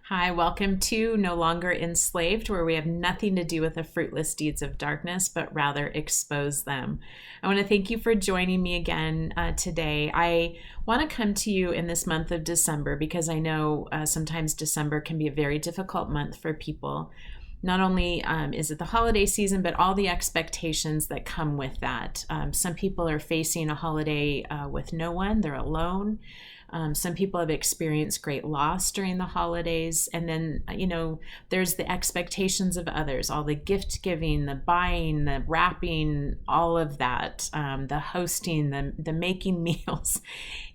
Hi, welcome to No Longer Enslaved, where we have nothing to do with the fruitless deeds of darkness, but rather expose them. I want to thank you for joining me again today. I want to come to you in this month of December because I know sometimes December can be a very difficult month for people. Not only is it the holiday season, but all the expectations that come with that. Some people are facing a holiday with no one, they're alone. Some people have experienced great loss during the holidays. And then, there's the expectations of others, all the gift giving, the buying, the wrapping, all of that, the hosting, the making meals.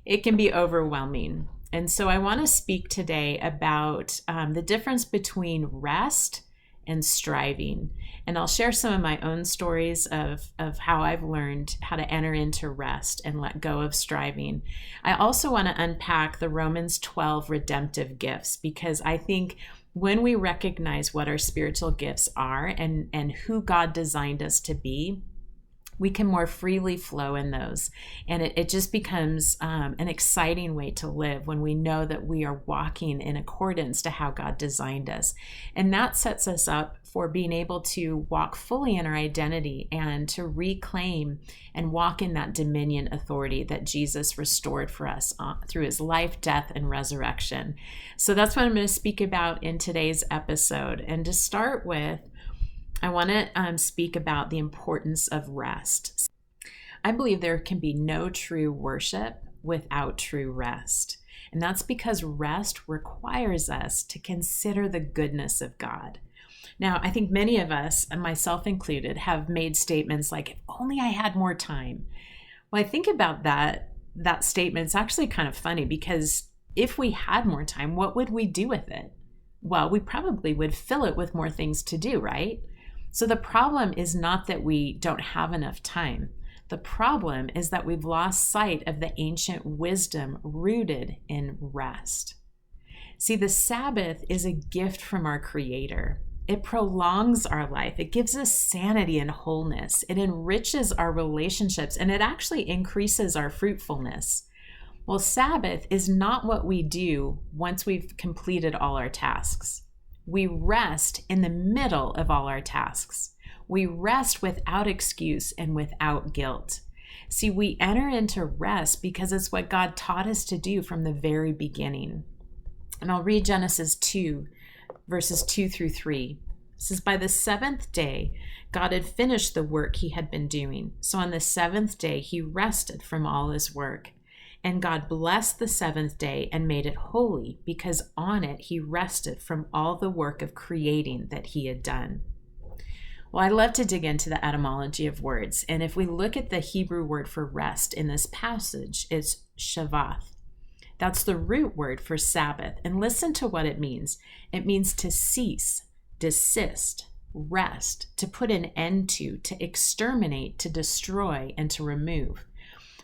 It can be overwhelming. And so I want to speak today about the difference between rest and striving. And I'll share some of my own stories of how I've learned how to enter into rest and let go of striving. I also want to unpack the Romans 12 redemptive gifts, because I think when we recognize what our spiritual gifts are and who God designed us to be, we can more freely flow in those. And it just becomes an exciting way to live when we know that we are walking in accordance to how God designed us. And that sets us up for being able to walk fully in our identity and to reclaim and walk in that dominion authority that Jesus restored for us through his life, death, and resurrection. So that's what I'm going to speak about in today's episode. And to start with, I want to speak about the importance of rest. I believe there can be no true worship without true rest. And that's because rest requires us to consider the goodness of God. Now, I think many of us, and myself included, have made statements like, if only I had more time. Well, I think about that statement. It's actually kind of funny, because if we had more time, what would we do with it? Well, we probably would fill it with more things to do, right? So the problem is not that we don't have enough time. The problem is that we've lost sight of the ancient wisdom rooted in rest. See, the Sabbath is a gift from our Creator. It prolongs our life. It gives us sanity and wholeness. It enriches our relationships, and it actually increases our fruitfulness. Well, Sabbath is not what we do once we've completed all our tasks. We rest in the middle of all our tasks. We rest without excuse and without guilt. See, we enter into rest because it's what God taught us to do from the very beginning. And I'll read Genesis 2, verses 2 through 3. It says, by the seventh day, God had finished the work he had been doing. So on the seventh day, he rested from all his work. And God blessed the seventh day and made it holy, because on it he rested from all the work of creating that he had done. Well, I love to dig into the etymology of words. And if we look at the Hebrew word for rest in this passage, it's Shabbath. That's the root word for Sabbath. And listen to what it means. It means to cease, desist, rest, to put an end to exterminate, to destroy, and to remove.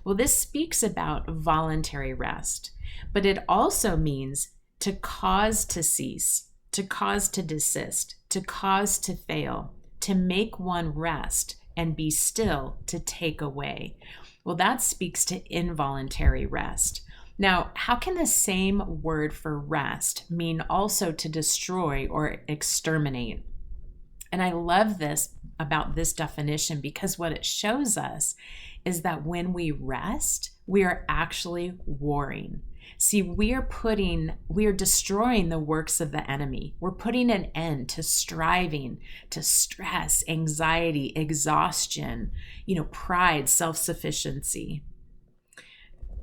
Well, this speaks about voluntary rest, but it also means to cause to cease, to cause to desist, to cause to fail, to make one rest and be still, to take away. Well, that speaks to involuntary rest. Now, how can the same word for rest mean also to destroy or exterminate? And I love this about this definition, because what it shows us is that when we rest, we are actually warring. See, we are destroying the works of the enemy. We're putting an end to striving, to stress, anxiety, exhaustion, pride, self-sufficiency.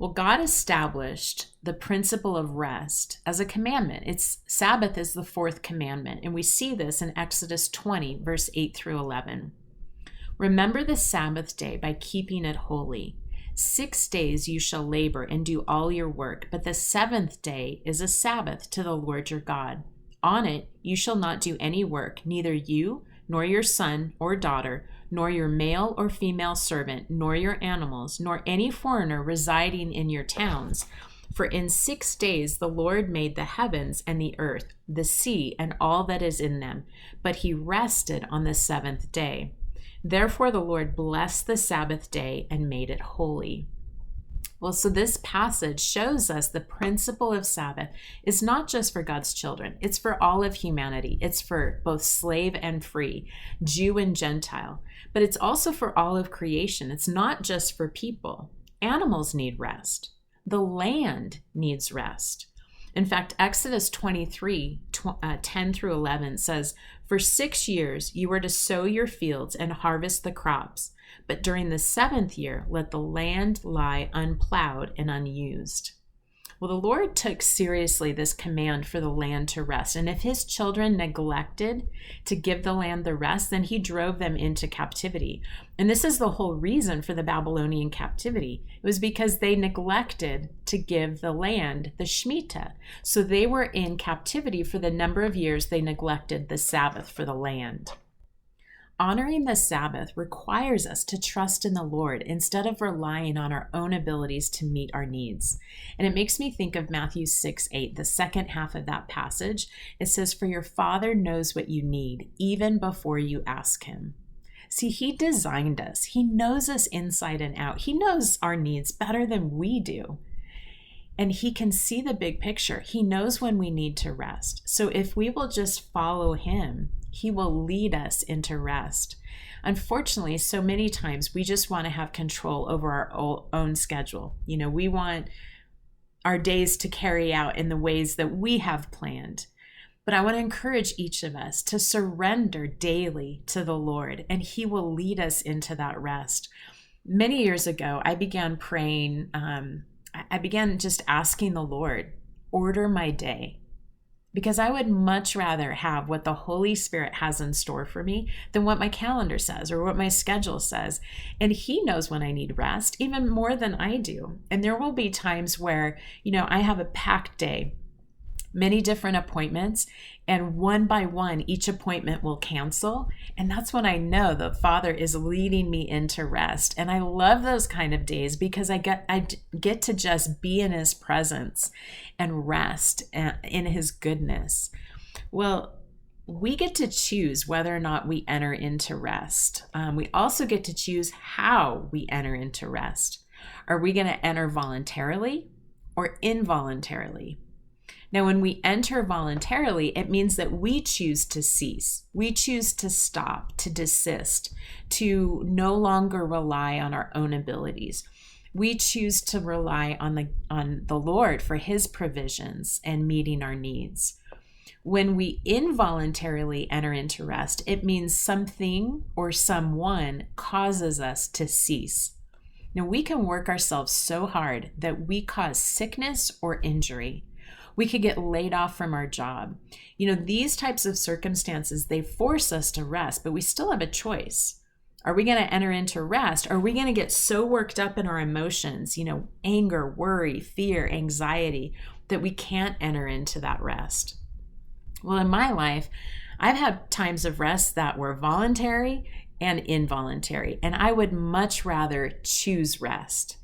Well, God established the principle of rest as a commandment. Sabbath is the fourth commandment, and we see this in Exodus 20, verse 8 through 11. Remember the Sabbath day by keeping it holy. 6 days you shall labor and do all your work, but the seventh day is a Sabbath to the Lord your God. On it you shall not do any work, neither you, nor your son or daughter, nor your male or female servant, nor your animals, nor any foreigner residing in your towns. For in 6 days the Lord made the heavens and the earth, the sea, and all that is in them, but he rested on the seventh day. Therefore the Lord blessed the Sabbath day and made it holy. Well, so this passage shows us the principle of Sabbath is not just for God's children, it's for all of humanity. It's for both slave and free, Jew and Gentile, but it's also for all of creation. It's not just for people. Animals need rest. The land needs rest. In fact, Exodus 23, 10 through 11 says, "For 6 years you were to sow your fields and harvest the crops, but during the 7th year let the land lie unplowed and unused." Well, the Lord took seriously this command for the land to rest. And if his children neglected to give the land the rest, then he drove them into captivity. And this is the whole reason for the Babylonian captivity. It was because they neglected to give the land the Shemitah. So they were in captivity for the number of years they neglected the Sabbath for the land. Honoring the Sabbath requires us to trust in the Lord instead of relying on our own abilities to meet our needs. And it makes me think of Matthew 6:8, the second half of that passage. It says, "For your Father knows what you need, even before you ask him." See, he designed us. He knows us inside and out. He knows our needs better than we do. And he can see the big picture. He knows when we need to rest. So if we will just follow him, he will lead us into rest. Unfortunately, so many times we just want to have control over our own schedule. We want our days to carry out in the ways that we have planned. But I want to encourage each of us to surrender daily to the Lord, and he will lead us into that rest. Many years ago, I began praying. I began just asking the Lord, order my day, because I would much rather have what the Holy Spirit has in store for me than what my calendar says or what my schedule says. And he knows when I need rest, even more than I do. And there will be times where, I have a packed day, many different appointments, and one by one, each appointment will cancel. And that's when I know the Father is leading me into rest. And I love those kind of days because I get to just be in his presence and rest in his goodness. Well, we get to choose whether or not we enter into rest. We also get to choose how we enter into rest. Are we going to enter voluntarily or involuntarily? Now, when we enter voluntarily, it means that we choose to cease. We choose to stop, to desist, to no longer rely on our own abilities. We choose to rely on the Lord for his provisions and meeting our needs. When we involuntarily enter into rest, it means something or someone causes us to cease. Now, we can work ourselves so hard that we cause sickness or injury. We could get laid off from our job. These types of circumstances, they force us to rest, but we still have a choice. Are we going to enter into rest? Or are we going to get so worked up in our emotions, anger, worry, fear, anxiety, that we can't enter into that rest? Well, in my life, I've had times of rest that were voluntary and involuntary, and I would much rather choose rest.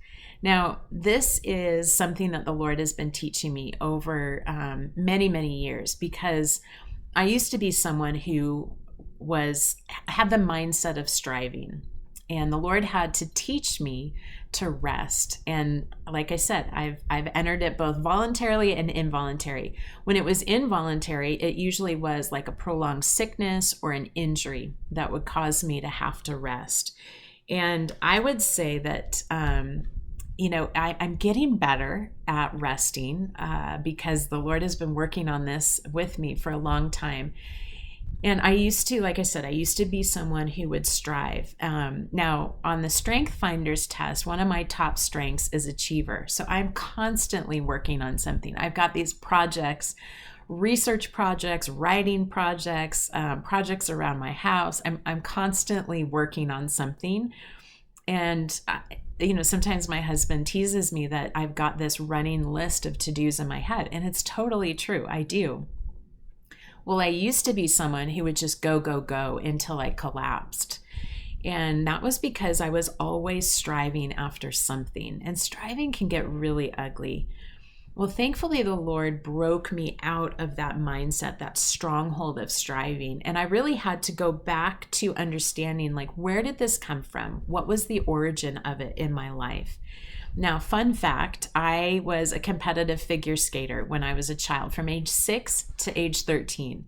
Now, this is something that the Lord has been teaching me over many, many years, because I used to be someone who had the mindset of striving, and the Lord had to teach me to rest. And like I said, I've entered it both voluntarily and involuntary. When it was involuntary, it usually was like a prolonged sickness or an injury that would cause me to have to rest. And I would say that I'm getting better at resting because the Lord has been working on this with me for a long time. And I used to be someone who would strive. Now, on the Strength Finders test, one of my top strengths is achiever. So I'm constantly working on something. I've got these projects, research projects, writing projects, projects around my house. I'm constantly working on something. And sometimes my husband teases me that I've got this running list of to-dos in my head, and it's totally true. I do. Well, I used to be someone who would just go, go, go until I collapsed. And that was because I was always striving after something, and striving can get really ugly. Well, thankfully, the Lord broke me out of that mindset, that stronghold of striving. And I really had to go back to understanding, where did this come from? What was the origin of it in my life? Now, fun fact, I was a competitive figure skater when I was a child from age 6 to age 13.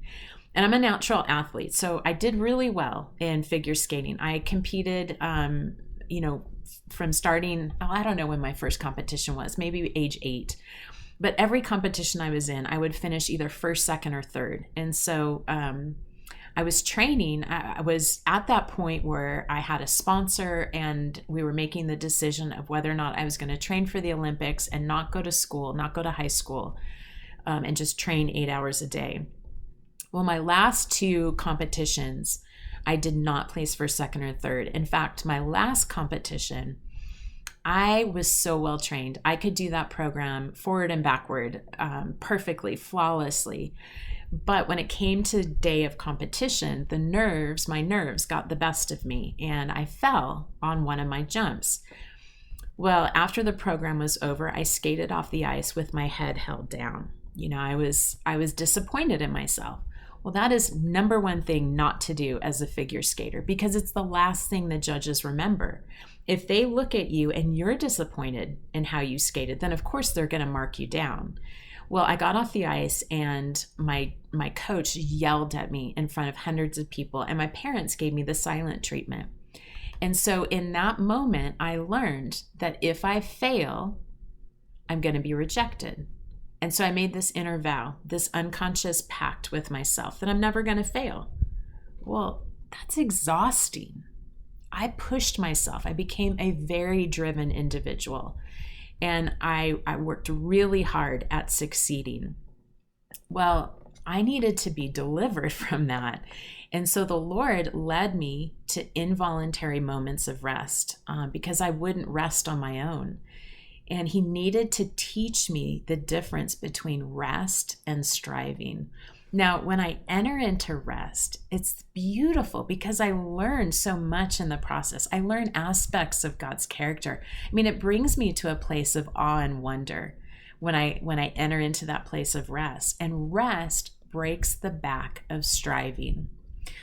And I'm a natural athlete, so I did really well in figure skating. I competed, from starting, I don't know when my first competition was, maybe age 8. But every competition I was in, I would finish either first, second, or third. And so I was training. I was at that point where I had a sponsor and we were making the decision of whether or not I was going to train for the Olympics and not go to school, not go to high school, and just train 8 hours a day. Well, my last 2 competitions, I did not place first, second, or third. In fact, my last competition, I was so well trained. I could do that program forward and backward perfectly, flawlessly. But when it came to day of competition, my nerves got the best of me, and I fell on one of my jumps. Well, after the program was over, I skated off the ice with my head held down. I was disappointed in myself. Well, that is number one thing not to do as a figure skater, because it's the last thing the judges remember. If they look at you and you're disappointed in how you skated, then of course they're going to mark you down. Well, I got off the ice and my coach yelled at me in front of hundreds of people, and my parents gave me the silent treatment. And so in that moment, I learned that if I fail, I'm going to be rejected. And so I made this inner vow, this unconscious pact with myself that I'm never going to fail. Well, that's exhausting. I pushed myself. I became a very driven individual. And I worked really hard at succeeding. Well, I needed to be delivered from that. And so the Lord led me to involuntary moments of rest because I wouldn't rest on my own. And he needed to teach me the difference between rest and striving. Now, when I enter into rest, it's beautiful because I learn so much in the process. I learn aspects of God's character. I mean, it brings me to a place of awe and wonder when I enter into that place of rest. And rest breaks the back of striving.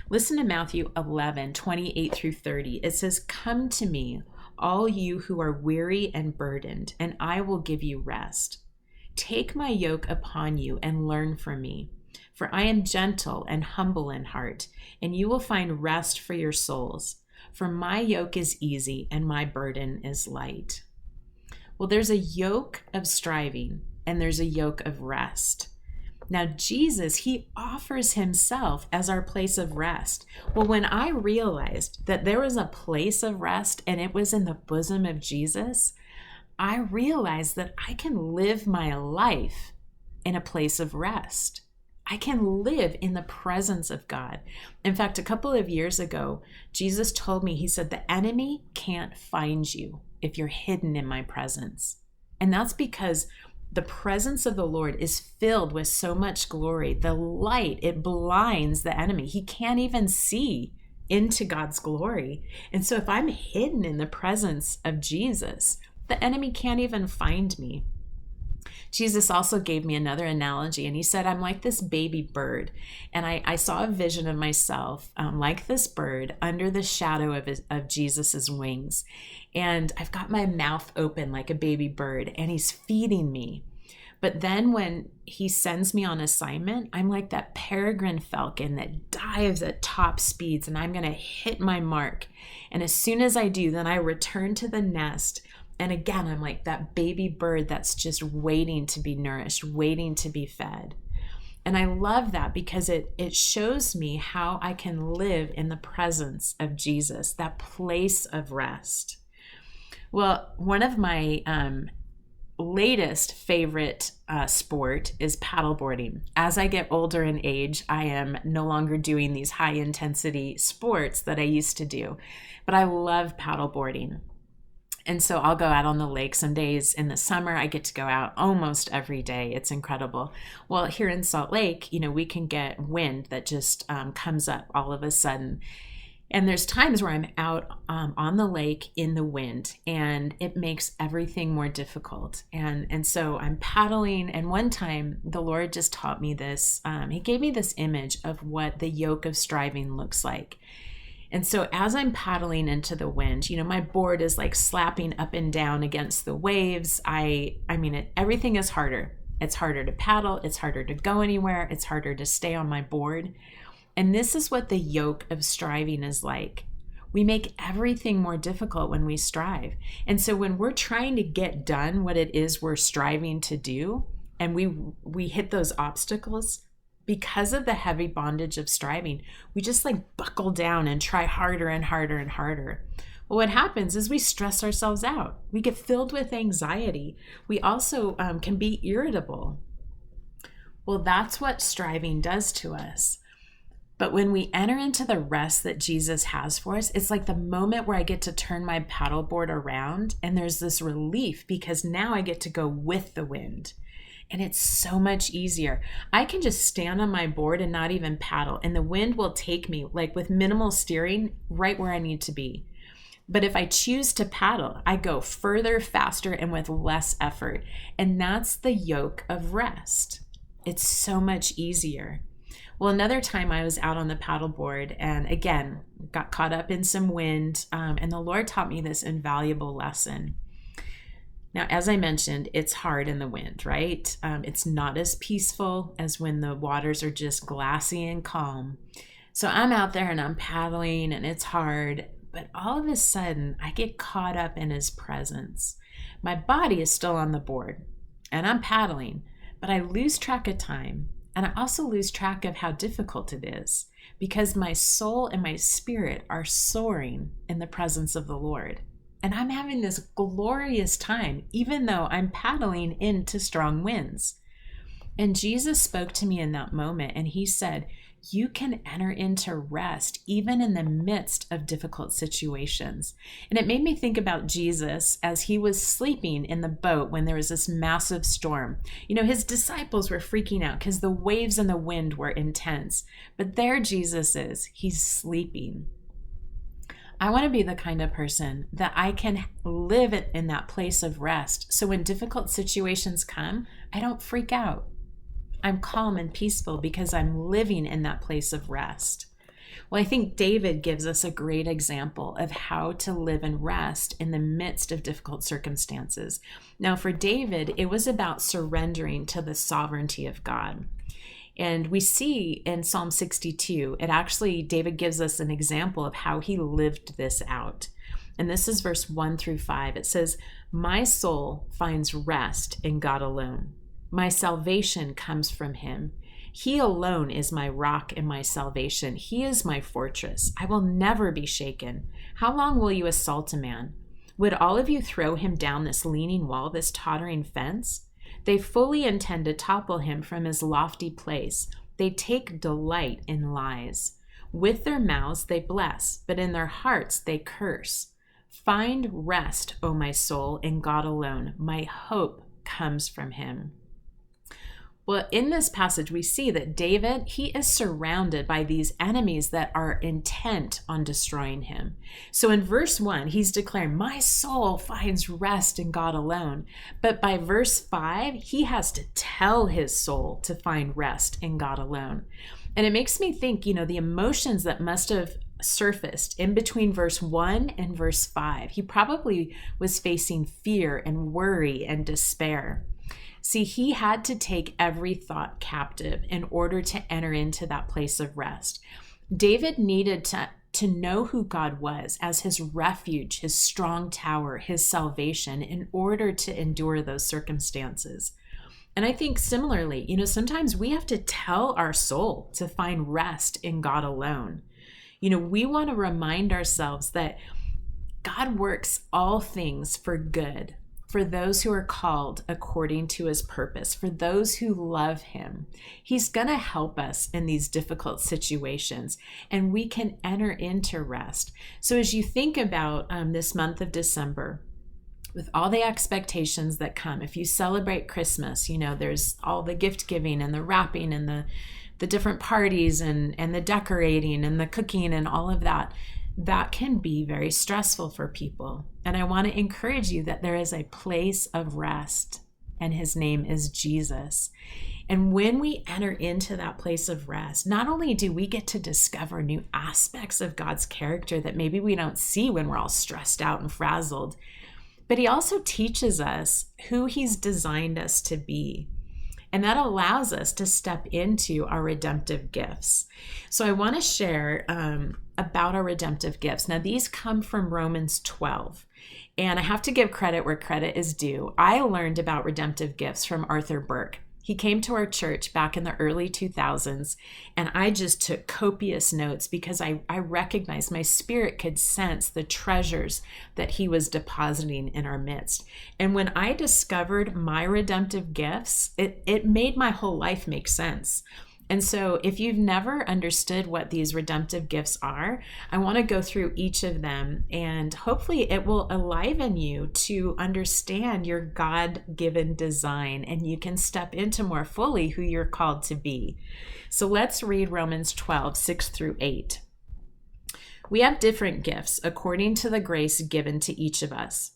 Listen to Matthew 11:28-30. It says, "Come to me, all you who are weary and burdened, and I will give you rest. Take my yoke upon you and learn from me. For I am gentle and humble in heart, and you will find rest for your souls. For my yoke is easy and my burden is light." Well, there's a yoke of striving and there's a yoke of rest. Now, Jesus, he offers himself as our place of rest. Well, when I realized that there was a place of rest and it was in the bosom of Jesus, I realized that I can live my life in a place of rest. I can live in the presence of God. In fact, a couple of years ago, Jesus told me, he said, the enemy can't find you if you're hidden in my presence. And that's because the presence of the Lord is filled with so much glory. The light, it blinds the enemy. He can't even see into God's glory. And so if I'm hidden in the presence of Jesus, the enemy can't even find me. Jesus also gave me another analogy, and he said, I'm like this baby bird. And I saw a vision of myself like this bird under the shadow of Jesus's wings. And I've got my mouth open like a baby bird, and he's feeding me. But then when he sends me on assignment, I'm like that peregrine falcon that dives at top speeds, and I'm going to hit my mark. And as soon as I do, then I return to the nest. And again, I'm like that baby bird that's just waiting to be nourished, waiting to be fed. And I love that because it shows me how I can live in the presence of Jesus, that place of rest. Well, one of my latest favorite sport is paddleboarding. As I get older in age, I am no longer doing these high intensity sports that I used to do, but I love paddleboarding. And so I'll go out on the lake some days in the summer. I get to go out almost every day. It's incredible. Well, here in Salt Lake, we can get wind that just comes up all of a sudden. And there's times where I'm out on the lake in the wind, and it makes everything more difficult. And so I'm paddling, and one time the Lord just taught me this. He gave me this image of what the yoke of striving looks like. And so as I'm paddling into the wind, my board is like slapping up and down against the waves. Everything is harder. It's harder to paddle. It's harder to go anywhere. It's harder to stay on my board. And this is what the yoke of striving is like. We make everything more difficult when we strive. And so when we're trying to get done what it is we're striving to do, and we hit those obstacles, because of the heavy bondage of striving, we just like buckle down and try harder and harder and harder. Well, what happens is we stress ourselves out. We get filled with anxiety. We also can be irritable. Well, that's what striving does to us. But when we enter into the rest that Jesus has for us, it's like the moment where I get to turn my paddleboard around, and there's this relief because now I get to go with the wind. And it's so much easier. I can just stand on my board and not even paddle, and the wind will take me, like with minimal steering, right where I need to be. But if I choose to paddle, I go further, faster, and with less effort. And that's the yoke of rest. It's so much easier. Well, another time I was out on the paddleboard and again, got caught up in some wind, and the Lord taught me this invaluable lesson. Now, as I mentioned, it's hard in the wind, right? It's not as peaceful as when the waters are just glassy and calm. So I'm out there and I'm paddling and it's hard, but all of a sudden I get caught up in his presence. My body is still on the board and I'm paddling, but I lose track of time. And I also lose track of how difficult it is because my soul and my spirit are soaring in the presence of the Lord. And I'm having this glorious time, even though I'm paddling into strong winds. And Jesus spoke to me in that moment, and he said, you can enter into rest even in the midst of difficult situations. And it made me think about Jesus as he was sleeping in the boat when there was this massive storm. His disciples were freaking out because the waves and the wind were intense. But there Jesus is, he's sleeping. I want to be the kind of person that I can live in that place of rest. So when difficult situations come, I don't freak out. I'm calm and peaceful because I'm living in that place of rest. Well, I think David gives us a great example of how to live in rest in the midst of difficult circumstances. Now, for David, it was about surrendering to the sovereignty of God. And we see in Psalm 62, David gives us an example of how he lived this out. And this is verse 1-5. It says, my soul finds rest in God alone. My salvation comes from him. He alone is my rock and my salvation. He is my fortress. I will never be shaken. How long will you assault a man? Would all of you throw him down this leaning wall, this tottering fence? They fully intend to topple him from his lofty place. They take delight in lies. With their mouths they bless, but in their hearts they curse. Find rest, O my soul, in God alone. My hope comes from him. Well, in this passage, we see that David, he is surrounded by these enemies that are intent on destroying him. So in verse 1, he's declaring, my soul finds rest in God alone. But by verse 5, he has to tell his soul to find rest in God alone. And it makes me think, the emotions that must have surfaced in between verse 1 and verse 5. He probably was facing fear and worry and despair. See, he had to take every thought captive in order to enter into that place of rest. David needed to know who God was as his refuge, his strong tower, his salvation in order to endure those circumstances. And I think similarly, sometimes we have to tell our soul to find rest in God alone. We want to remind ourselves that God works all things for good, for those who are called according to his purpose, for those who love him. He's going to help us in these difficult situations, and we can enter into rest. So as you think about this month of December, with all the expectations that come, if you celebrate Christmas, there's all the gift giving and the wrapping and the different parties and the decorating and the cooking and all of that. That can be very stressful for people. And I want to encourage you that there is a place of rest, and his name is Jesus. And when we enter into that place of rest, not only do we get to discover new aspects of God's character that maybe we don't see when we're all stressed out and frazzled, but he also teaches us who he's designed us to be. And that allows us to step into our redemptive gifts. So I want to share about our redemptive gifts. Now, these come from Romans 12. And I have to give credit where credit is due. I learned about redemptive gifts from Arthur Burke. He came to our church back in the early 2000s, and I just took copious notes because I recognized, my spirit could sense the treasures that he was depositing in our midst. And when I discovered my redemptive gifts, it made my whole life make sense. And so if you've never understood what these redemptive gifts are, I want to go through each of them, and hopefully it will enliven you to understand your God-given design, and you can step into more fully who you're called to be. So let's read Romans 12, 6 through 8. We have different gifts according to the grace given to each of us.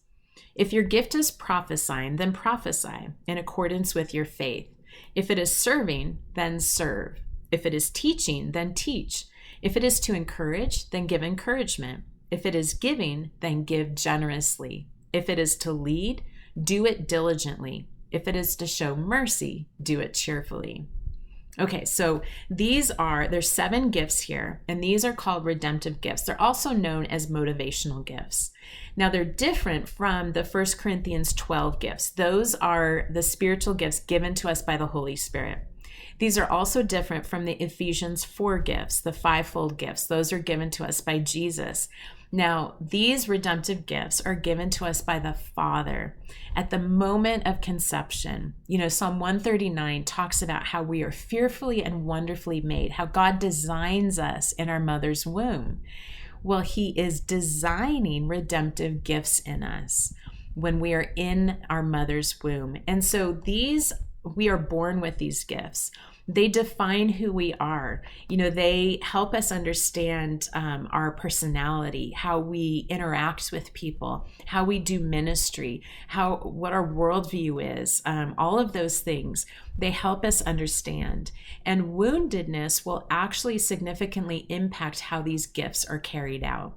If your gift is prophesying, then prophesy in accordance with your faith. If it is serving, then serve. If it is teaching, then teach. If it is to encourage, then give encouragement. If it is giving, then give generously. If it is to lead, do it diligently. If it is to show mercy, do it cheerfully. Okay, so there's 7 gifts here, and these are called redemptive gifts. They're also known as motivational gifts. Now, they're different from the 1 Corinthians 12 gifts. Those are the spiritual gifts given to us by the Holy Spirit. These are also different from the Ephesians 4 gifts, the 5-fold gifts. Those are given to us by Jesus. Now, these redemptive gifts are given to us by the Father at the moment of conception. You know, Psalm 139 talks about how we are fearfully and wonderfully made, how God designs us in our mother's womb. Well, he is designing redemptive gifts in us when we are in our mother's womb. And so we are born with these gifts. They define who we are. You know, they help us understand our personality, how we interact with people, how we do ministry, what our worldview is, all of those things. They help us understand. And woundedness will actually significantly impact how these gifts are carried out.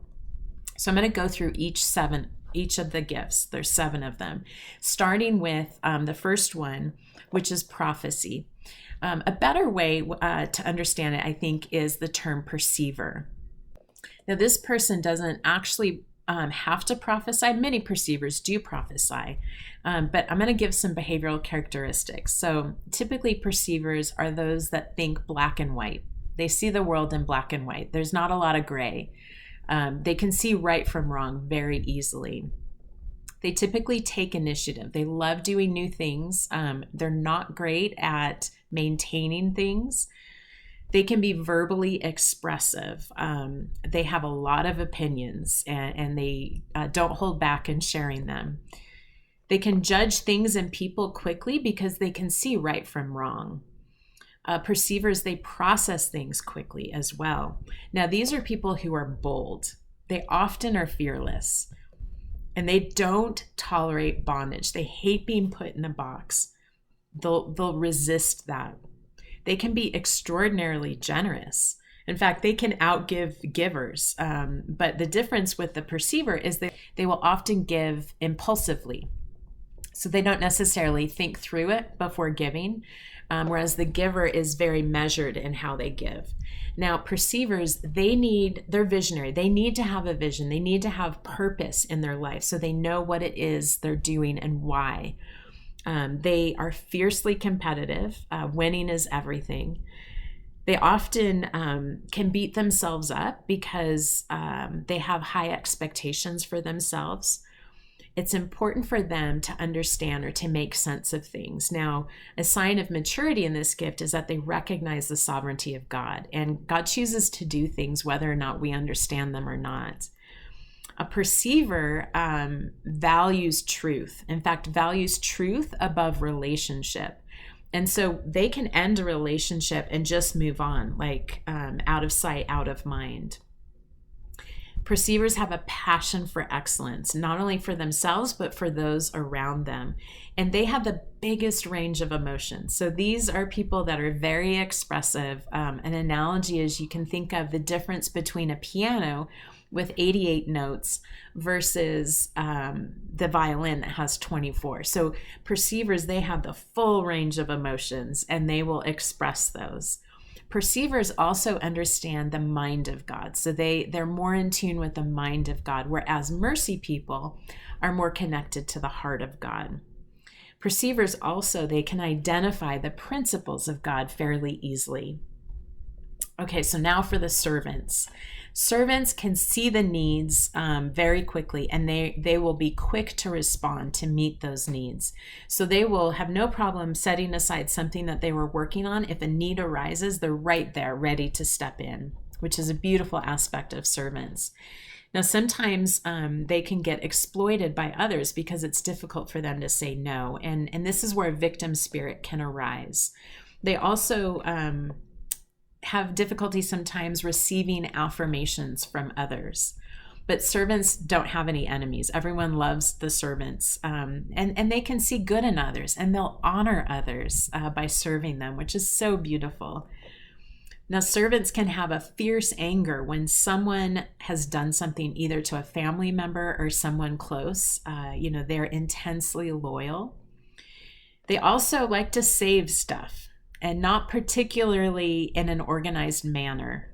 So I'm going to go through each of the gifts. There's 7 of them, starting with the first one, which is prophecy. A better way to understand it, I think, is the term perceiver. Now, this person doesn't actually have to prophesy. Many perceivers do prophesy, but I'm going to give some behavioral characteristics. So typically perceivers are those that think black and white. They see the world in black and white. There's not a lot of gray. They can see right from wrong very easily. They typically take initiative. They love doing new things. They're not great at maintaining things. They can be verbally expressive. They have a lot of opinions, and they don't hold back in sharing them. They can judge things and people quickly because they can see right from wrong. Perceivers, they process things quickly as well. Now, these are people who are bold. They often are fearless. And they don't tolerate bondage. They hate being put in a box. They'll resist that. They can be extraordinarily generous. In fact, they can outgive givers. But the difference with the perceiver is that they will often give impulsively. So they don't necessarily think through it before giving, whereas the giver is very measured in how they give. Now, perceivers, they're visionary. They need to have a vision. They need to have purpose in their life so they know what it is they're doing and why. They are fiercely competitive. Winning is everything. They often can beat themselves up because they have high expectations for themselves. It's important for them to understand or to make sense of things. Now, a sign of maturity in this gift is that they recognize the sovereignty of God, and God chooses to do things whether or not we understand them or not. A perceiver values truth. In fact, values truth above relationship. And so they can end a relationship and just move on, like out of sight, out of mind. Perceivers have a passion for excellence, not only for themselves, but for those around them. And they have the biggest range of emotions. So these are people that are very expressive. An analogy is you can think of the difference between a piano with 88 notes versus the violin that has 24. So perceivers, they have the full range of emotions and they will express those. Perceivers also understand the mind of God. So they're more in tune with the mind of God, whereas mercy people are more connected to the heart of God. Perceivers also, they can identify the principles of God fairly easily. Okay, so now for the servants. Servants can see the needs very quickly, and they will be quick to respond to meet those needs. So they will have no problem setting aside something that they were working on. If a need arises, they're right there ready to step in, which is a beautiful aspect of servants. Now, sometimes they can get exploited by others because it's difficult for them to say no, and this is where a victim spirit can arise. They also have difficulty sometimes receiving affirmations from others. But servants don't have any enemies. Everyone loves the servants. And they can see good in others, and they'll honor others by serving them, which is so beautiful. Now, servants can have a fierce anger when someone has done something either to a family member or someone close. They're intensely loyal. They also like to save stuff, and not particularly in an organized manner.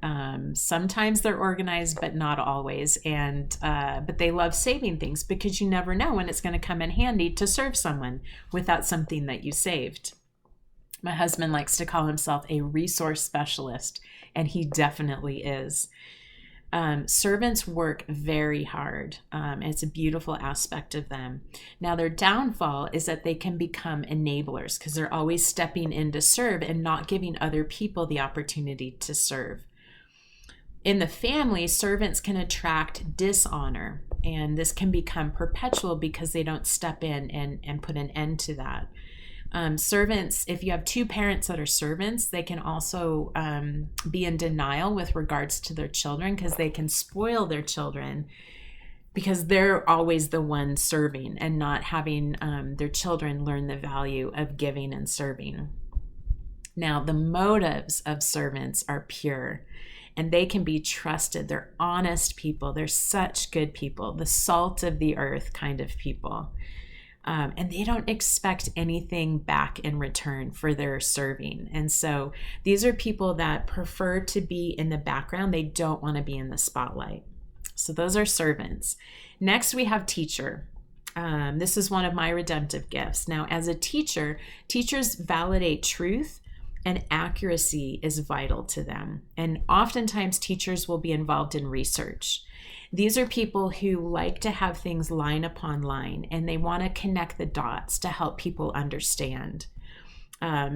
Sometimes they're organized, but not always. But they love saving things because you never know when it's going to come in handy to serve someone without something that you saved. My husband likes to call himself a resource specialist, and he definitely is. Servants work very hard. It's a beautiful aspect of them. Now, their downfall is that they can become enablers because they're always stepping in to serve and not giving other people the opportunity to serve. In the family, servants can attract dishonor, and this can become perpetual because they don't step in and put an end to that. Servants, if you have two parents that are servants, they can also be in denial with regards to their children because they can spoil their children because they're always the one serving and not having their children learn the value of giving and serving. Now, the motives of servants are pure and they can be trusted. They're honest people. They're such good people, the salt of the earth kind of people. And they don't expect anything back in return for their serving. And so these are people that prefer to be in the background. They don't want to be in the spotlight. So those are servants. Next, we have teacher. This is one of my redemptive gifts. Now, as a teacher, teachers validate truth, and accuracy is vital to them. And oftentimes teachers will be involved in research. These are people who like to have things line upon line, and they want to connect the dots to help people understand.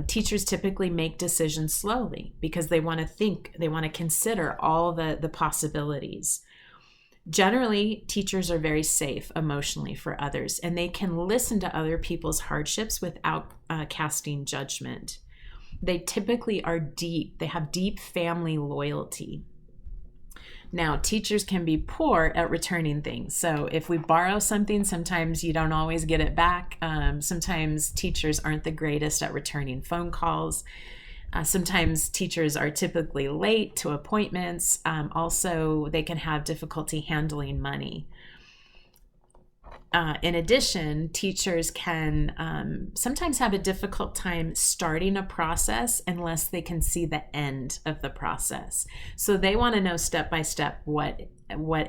Teachers typically make decisions slowly because they want to think, they want to consider all the possibilities. Generally, teachers are very safe emotionally for others, and they can listen to other people's hardships without casting judgment. They typically are deep. They have deep family loyalty. Now, teachers can be poor at returning things. So if we borrow something, sometimes you don't always get it back. Sometimes teachers aren't the greatest at returning phone calls. Sometimes teachers are typically late to appointments. Also, they can have difficulty handling money. In addition, teachers can sometimes have a difficult time starting a process unless they can see the end of the process. So they want to know step by step what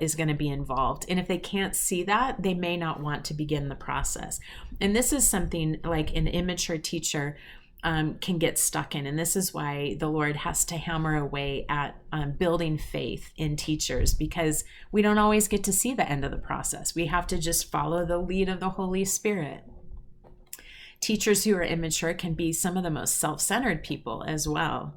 is going to be involved. And if they can't see that, they may not want to begin the process. And this is something like an immature teacher can get stuck in. And this is why the Lord has to hammer away at building faith in teachers, because we don't always get to see the end of the process. We have to just follow the lead of the Holy Spirit. Teachers who are immature can be some of the most self-centered people as well.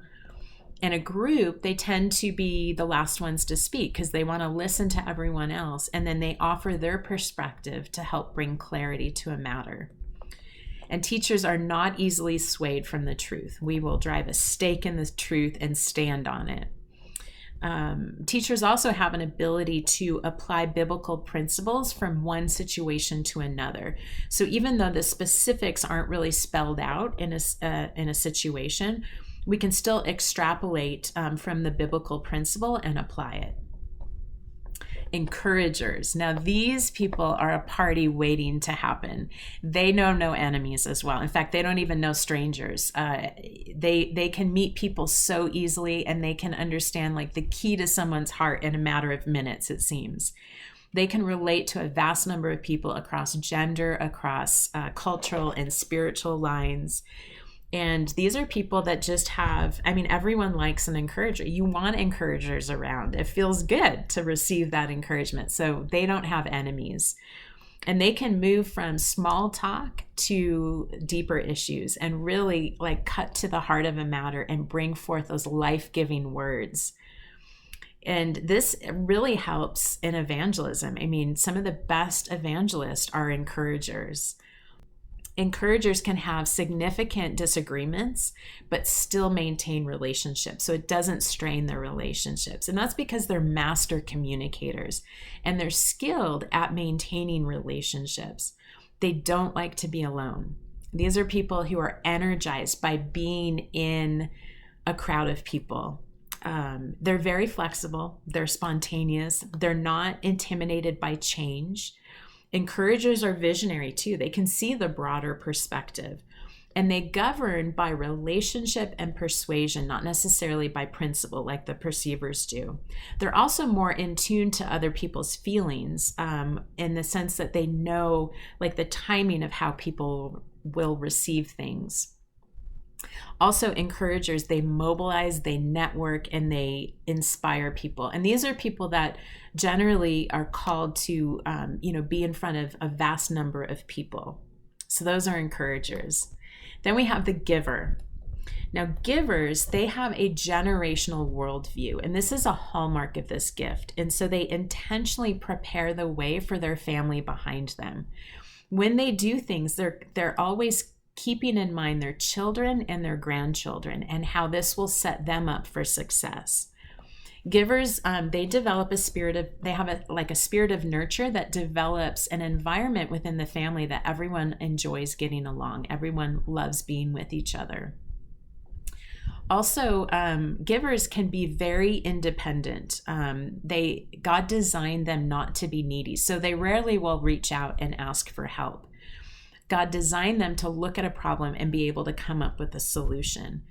In a group, they tend to be the last ones to speak because they want to listen to everyone else, and then they offer their perspective to help bring clarity to a matter. And teachers are not easily swayed from the truth. We will drive a stake in the truth and stand on it. Teachers also have an ability to apply biblical principles from one situation to another. So even though the specifics aren't really spelled out in a situation, we can still extrapolate from the biblical principle and apply it. Encouragers. Now, these people are a party waiting to happen. They know no enemies as well. In fact, they don't even know strangers. They can meet people so easily, and they can understand like the key to someone's heart in a matter of minutes, it seems. They can relate to a vast number of people across gender, across cultural and spiritual lines. And these are people that just have, I mean, everyone likes an encourager. You want encouragers around. It feels good to receive that encouragement. So they don't have enemies. And they can move from small talk to deeper issues and really like cut to the heart of a matter and bring forth those life-giving words. And this really helps in evangelism. I mean, some of the best evangelists are encouragers. Encouragers can have significant disagreements, but still maintain relationships. So it doesn't strain their relationships. And that's because they're master communicators and they're skilled at maintaining relationships. They don't like to be alone. These are people who are energized by being in a crowd of people. They're very flexible. They're spontaneous. They're not intimidated by change. Encouragers are visionary too. They can see the broader perspective, and they govern by relationship and persuasion, not necessarily by principle like the perceivers do. They're also more in tune to other people's feelings in the sense that they know like the timing of how people will receive things. Also, encouragers, they mobilize, they network, and they inspire people. And these are people that generally are called to, be in front of a vast number of people. So those are encouragers. Then we have the giver. Now, givers, they have a generational worldview, and this is a hallmark of this gift. And so they intentionally prepare the way for their family behind them. When they do things, they're always keeping in mind their children and their grandchildren and how this will set them up for success. Givers, they develop a spirit of nurture that develops an environment within the family that everyone enjoys getting along. Everyone loves being with each other. Also, givers can be very independent. God designed them not to be needy, so they rarely will reach out and ask for help. God designed them to look at a problem and be able to come up with a solution.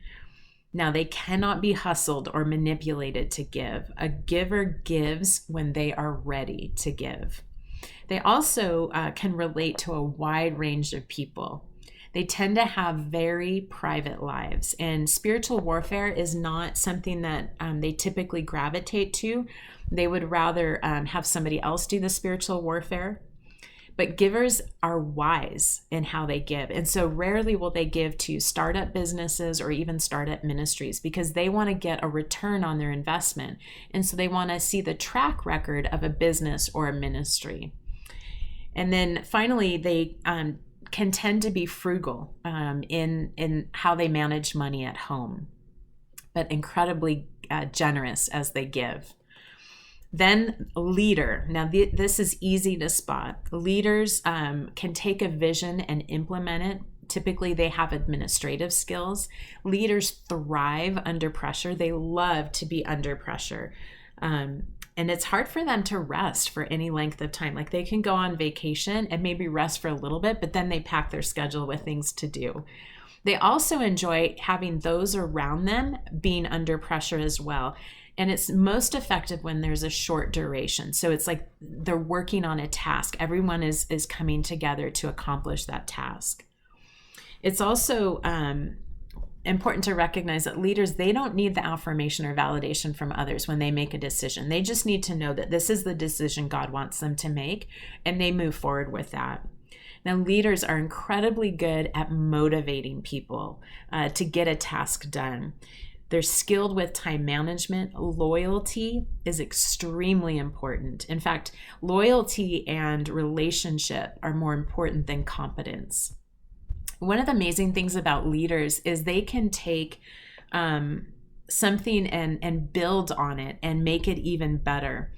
Now, they cannot be hustled or manipulated to give. A giver gives when they are ready to give. They also can relate to a wide range of people. They tend to have very private lives, and spiritual warfare is not something that they typically gravitate to. They would rather have somebody else do the spiritual warfare. But givers are wise in how they give. And so rarely will they give to startup businesses or even startup ministries because they want to get a return on their investment. And so they want to see the track record of a business or a ministry. And then finally, they can tend to be frugal in how they manage money at home, but incredibly generous as they give. Then leader. Now, this is easy to spot. Leaders can take a vision and implement it. Typically, they have administrative skills. Leaders thrive under pressure. They love to be under pressure. And it's hard for them to rest for any length of time. Like they can go on vacation and maybe rest for a little bit, but then they pack their schedule with things to do. They also enjoy having those around them being under pressure as well. And it's most effective when there's a short duration. So it's like they're working on a task. Everyone is coming together to accomplish that task. It's also important to recognize that leaders, they don't need the affirmation or validation from others when they make a decision. They just need to know that this is the decision God wants them to make, and they move forward with that. Now, leaders are incredibly good at motivating people to get a task done. They're skilled with time management. Loyalty is extremely important. In fact, loyalty and relationship are more important than competence. One of the amazing things about leaders is they can take something and build on it and make it even better.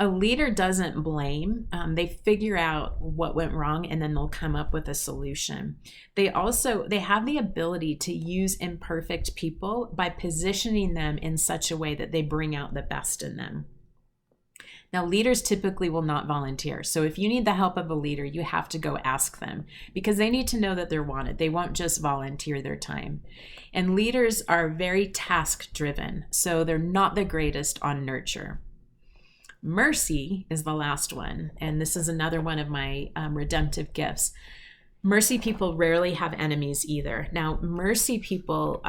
A leader doesn't blame. They figure out what went wrong and then they'll come up with a solution. They have the ability to use imperfect people by positioning them in such a way that they bring out the best in them. Now, leaders typically will not volunteer. So if you need the help of a leader, you have to go ask them because they need to know that they're wanted. They won't just volunteer their time. And leaders are very task driven. So they're not the greatest on nurture. Mercy is the last one. And this is another one of my redemptive gifts. Mercy people rarely have enemies either. Now, mercy people,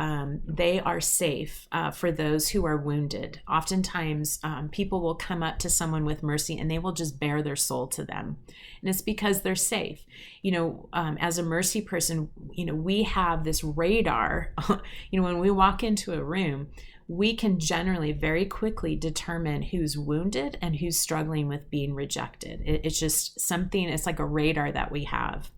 they are safe for those who are wounded. Oftentimes, people will come up to someone with mercy and they will just bare their soul to them. And it's because they're safe. As a mercy person, we have this radar. When we walk into a room, we can generally very quickly determine who's wounded and who's struggling with being rejected. It's just something, it's like a radar that we have.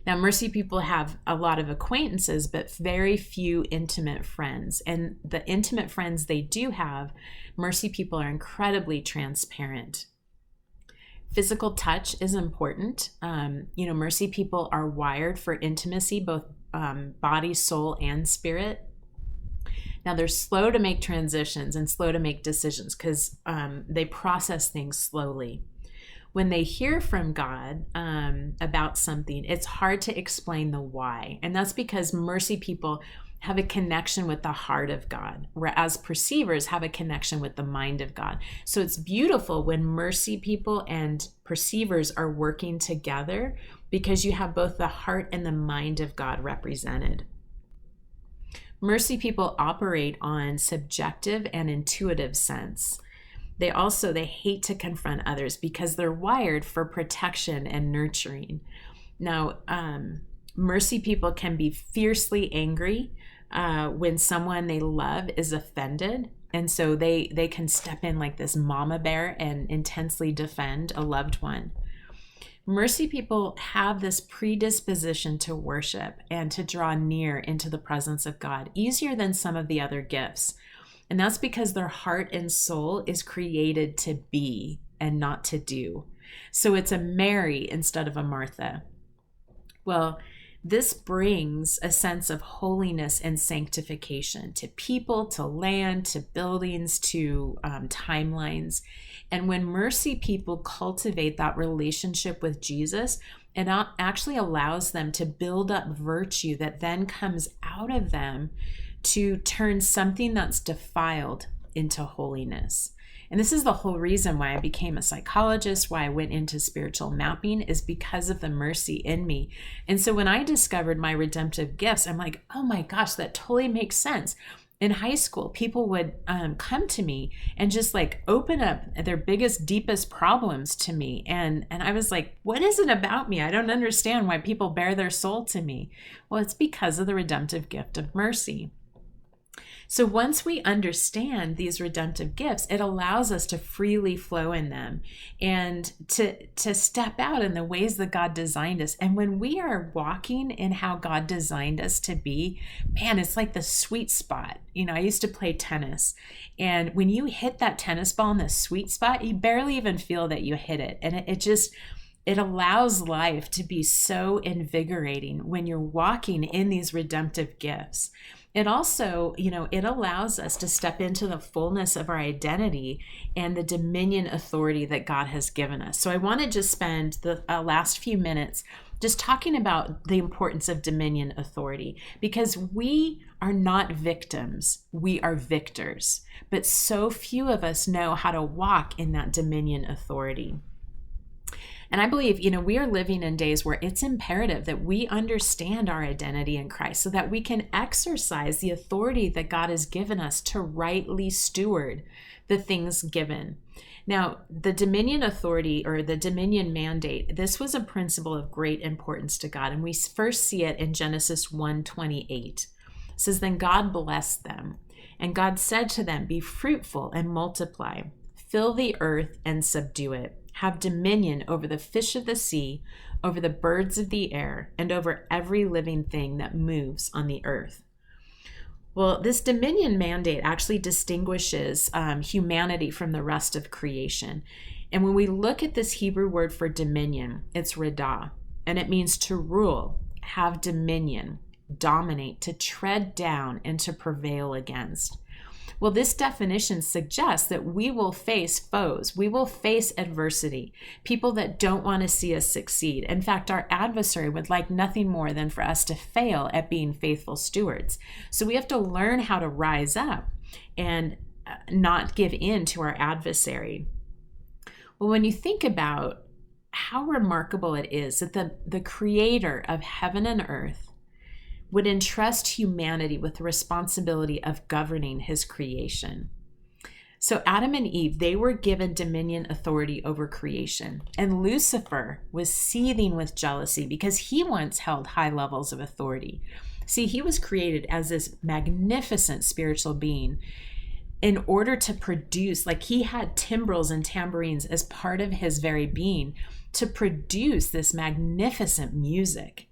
Now, mercy people have a lot of acquaintances, but very few intimate friends. And the intimate friends they do have, mercy people are incredibly transparent. Physical touch is important. Mercy people are wired for intimacy, both body, soul, and spirit. Now, they're slow to make transitions and slow to make decisions because they process things slowly. When they hear from God about something, it's hard to explain the why. And that's because mercy people have a connection with the heart of God, whereas perceivers have a connection with the mind of God. So it's beautiful when mercy people and perceivers are working together because you have both the heart and the mind of God represented. Mercy people operate on subjective and intuitive sense. They hate to confront others because they're wired for protection and nurturing. Now, mercy people can be fiercely angry when someone they love is offended. And so they can step in like this mama bear and intensely defend a loved one. Mercy people have this predisposition to worship and to draw near into the presence of God, easier than some of the other gifts. And that's because their heart and soul is created to be and not to do. So it's a Mary instead of a Martha. Well, this brings a sense of holiness and sanctification to people, to land, to buildings, to timelines. And when mercy people cultivate that relationship with Jesus, it actually allows them to build up virtue that then comes out of them to turn something that's defiled into holiness. And this is the whole reason why I became a psychologist, why I went into spiritual mapping, is because of the mercy in me. And so when I discovered my redemptive gifts, I'm like, oh my gosh, that totally makes sense. In high school, people would come to me and just like open up their biggest, deepest problems to me. And I was like, what is it about me? I don't understand why people bare their soul to me. Well, it's because of the redemptive gift of mercy. So once we understand these redemptive gifts, it allows us to freely flow in them and to step out in the ways that God designed us. And when we are walking in how God designed us to be, man, it's like the sweet spot. I used to play tennis, and when you hit that tennis ball in the sweet spot, you barely even feel that you hit it. And it allows life to be so invigorating when you're walking in these redemptive gifts. It also, it allows us to step into the fullness of our identity and the dominion authority that God has given us. So I want to just spend the last few minutes just talking about the importance of dominion authority, because we are not victims, we are victors. But so few of us know how to walk in that dominion authority. And I believe, we are living in days where it's imperative that we understand our identity in Christ so that we can exercise the authority that God has given us to rightly steward the things given. Now, the dominion authority or the dominion mandate, this was a principle of great importance to God. And we first see it in Genesis 1:28. It says, "Then God blessed them, and God said to them, 'Be fruitful and multiply, fill the earth and subdue it. Have dominion over the fish of the sea, over the birds of the air, and over every living thing that moves on the earth.'" Well, this dominion mandate actually distinguishes humanity from the rest of creation. And when we look at this Hebrew word for dominion, it's radah, and it means to rule, have dominion, dominate, to tread down, and to prevail against. Well, this definition suggests that we will face foes. We will face adversity, people that don't want to see us succeed. In fact, our adversary would like nothing more than for us to fail at being faithful stewards. So we have to learn how to rise up and not give in to our adversary. Well, when you think about how remarkable it is that the creator of heaven and earth would entrust humanity with the responsibility of governing his creation. So Adam and Eve, they were given dominion authority over creation. And Lucifer was seething with jealousy because he once held high levels of authority. See, he was created as this magnificent spiritual being in order to produce, like he had timbrels and tambourines as part of his very being to produce this magnificent music.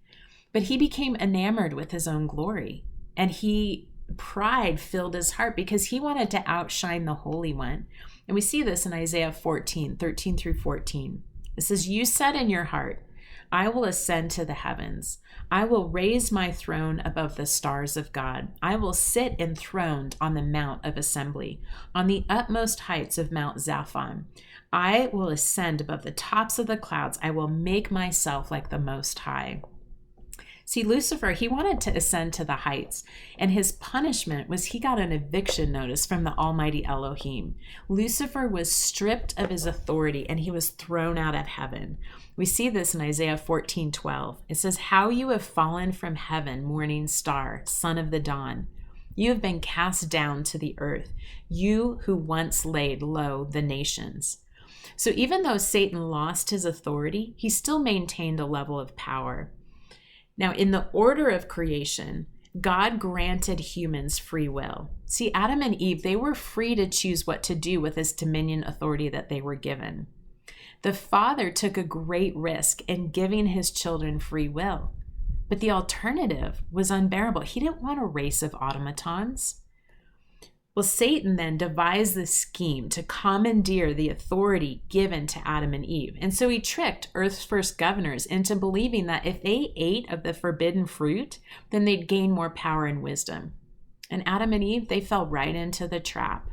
But he became enamored with his own glory, and pride filled his heart because he wanted to outshine the Holy One. And we see this in Isaiah 14, 13 through 14. It says, "You said in your heart, I will ascend to the heavens. I will raise my throne above the stars of God. I will sit enthroned on the mount of assembly, on the utmost heights of Mount Zaphon. I will ascend above the tops of the clouds. I will make myself like the Most High." See, Lucifer, he wanted to ascend to the heights, and his punishment was he got an eviction notice from the Almighty Elohim. Lucifer was stripped of his authority, and he was thrown out of heaven. We see this in Isaiah 14:12. It says, "How you have fallen from heaven, morning star, son of the dawn. You have been cast down to the earth, you who once laid low the nations." So even though Satan lost his authority, he still maintained a level of power. Now, in the order of creation, God granted humans free will. See, Adam and Eve, they were free to choose what to do with this dominion authority that they were given. The Father took a great risk in giving his children free will, but the alternative was unbearable. He didn't want a race of automatons. Well, Satan then devised this scheme to commandeer the authority given to Adam and Eve. And so he tricked Earth's first governors into believing that if they ate of the forbidden fruit, then they'd gain more power and wisdom. And Adam and Eve, they fell right into the trap.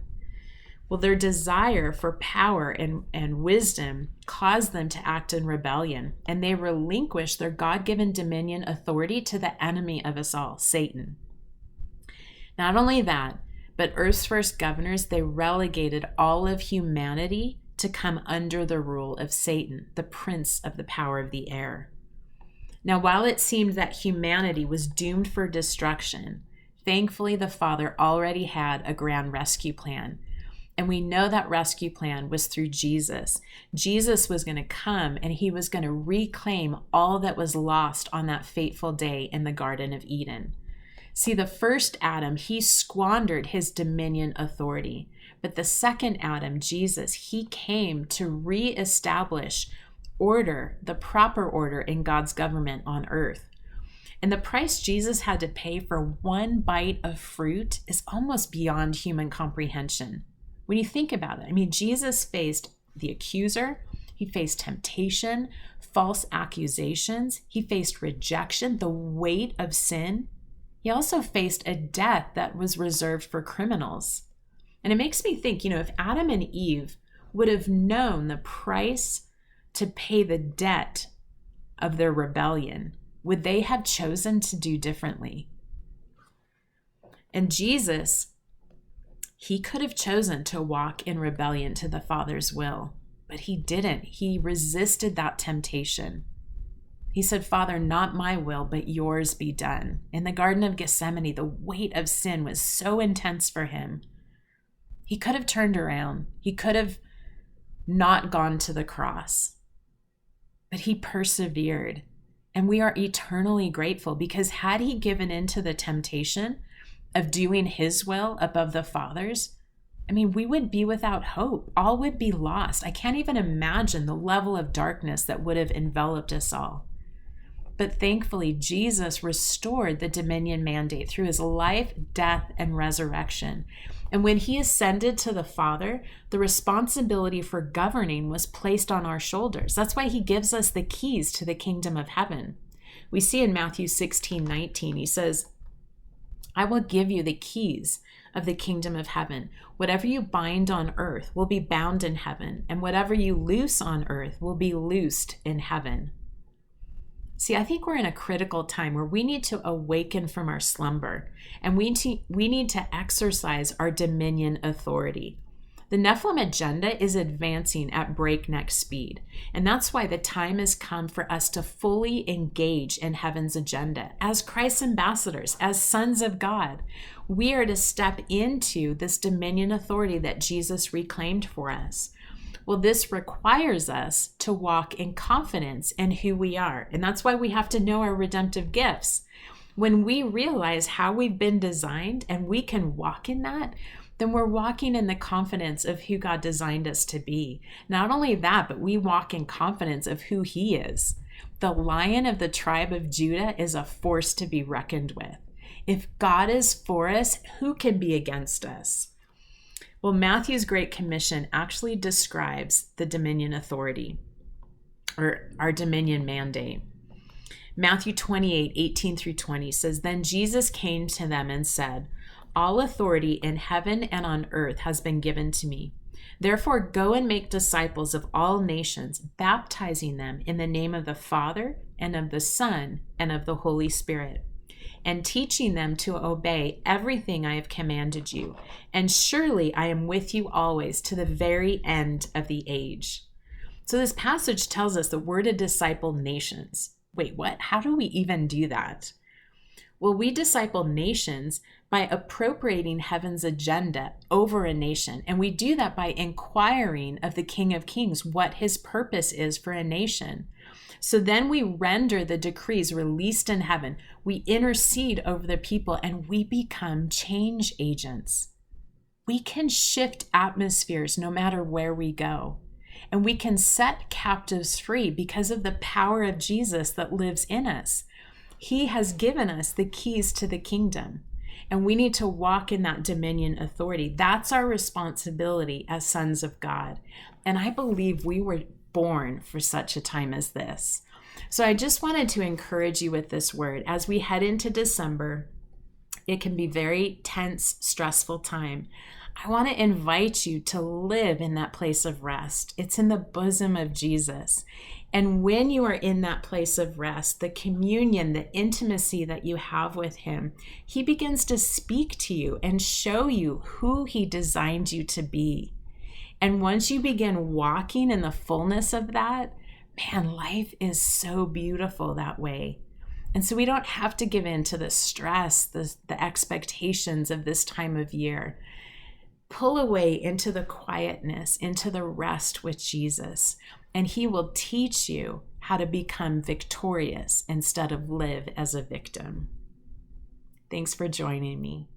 Well, their desire for power and wisdom caused them to act in rebellion, and they relinquished their God-given dominion authority to the enemy of us all, Satan. Not only that, but Earth's first governors, they relegated all of humanity to come under the rule of Satan, the prince of the power of the air. Now, while it seemed that humanity was doomed for destruction, thankfully the Father already had a grand rescue plan. And we know that rescue plan was through Jesus. Jesus was going to come and he was going to reclaim all that was lost on that fateful day in the Garden of Eden. See, the first Adam, he squandered his dominion authority. But the second Adam, Jesus, he came to reestablish order, the proper order in God's government on earth. And the price Jesus had to pay for one bite of fruit is almost beyond human comprehension. When you think about it, I mean, Jesus faced the accuser, he faced temptation, false accusations, he faced rejection, the weight of sin. He also faced a death that was reserved for criminals. And it makes me think, if Adam and Eve would have known the price to pay the debt of their rebellion, would they have chosen to do differently? And Jesus, he could have chosen to walk in rebellion to the Father's will, but he didn't. He resisted that temptation. He said, "Father, not my will, but yours be done." In the Garden of Gethsemane, the weight of sin was so intense for him. He could have turned around. He could have not gone to the cross, but he persevered. And we are eternally grateful because had he given in to the temptation of doing his will above the Father's, we would be without hope. All would be lost. I can't even imagine the level of darkness that would have enveloped us all. But thankfully, Jesus restored the dominion mandate through his life, death, and resurrection. And when he ascended to the Father, the responsibility for governing was placed on our shoulders. That's why he gives us the keys to the kingdom of heaven. We see in Matthew 16:19, he says, I will give you the keys of the kingdom of heaven. Whatever you bind on earth will be bound in heaven, and whatever you loose on earth will be loosed in heaven. See, I think we're in a critical time where we need to awaken from our slumber, and we need to exercise our dominion authority. The Nephilim agenda is advancing at breakneck speed, and that's why the time has come for us to fully engage in heaven's agenda. As Christ's ambassadors, as sons of God, we are to step into this dominion authority that Jesus reclaimed for us. Well, this requires us to walk in confidence in who we are, and that's why we have to know our redemptive gifts. When we realize how we've been designed and we can walk in that, then we're walking in the confidence of who God designed us to be. Not only that, but we walk in confidence of who he is. The Lion of the tribe of Judah is a force to be reckoned with. If God is for us, who can be against us? Well, Matthew's Great Commission actually describes the dominion authority, or our dominion mandate. Matthew 28:18-20 says, Then Jesus came to them and said, All authority in heaven and on earth has been given to me. Therefore, go and make disciples of all nations, baptizing them in the name of the Father and of the Son and of the Holy Spirit, and teaching them to obey everything I have commanded you. And surely I am with you always to the very end of the age. So this passage tells us that we're to disciple nations. Wait, what? How do we even do that? Well, we disciple nations by appropriating heaven's agenda over a nation. And we do that by inquiring of the King of Kings what his purpose is for a nation. So then we render the decrees released in heaven. We intercede over the people and we become change agents. We can shift atmospheres no matter where we go. And we can set captives free because of the power of Jesus that lives in us. He has given us the keys to the kingdom, and we need to walk in that dominion authority. That's our responsibility as sons of God. And I believe we were born for such a time as this. So I just wanted to encourage you with this word. As we head into December, it can be very tense, stressful time. I want to invite you to live in that place of rest. It's in the bosom of Jesus. And when you are in that place of rest, the communion, the intimacy that you have with him, he begins to speak to you and show you who he designed you to be. And once you begin walking in the fullness of that, man, life is so beautiful that way. And so we don't have to give in to the stress, the expectations of this time of year. Pull away into the quietness, into the rest with Jesus, and he will teach you how to become victorious instead of live as a victim. Thanks for joining me.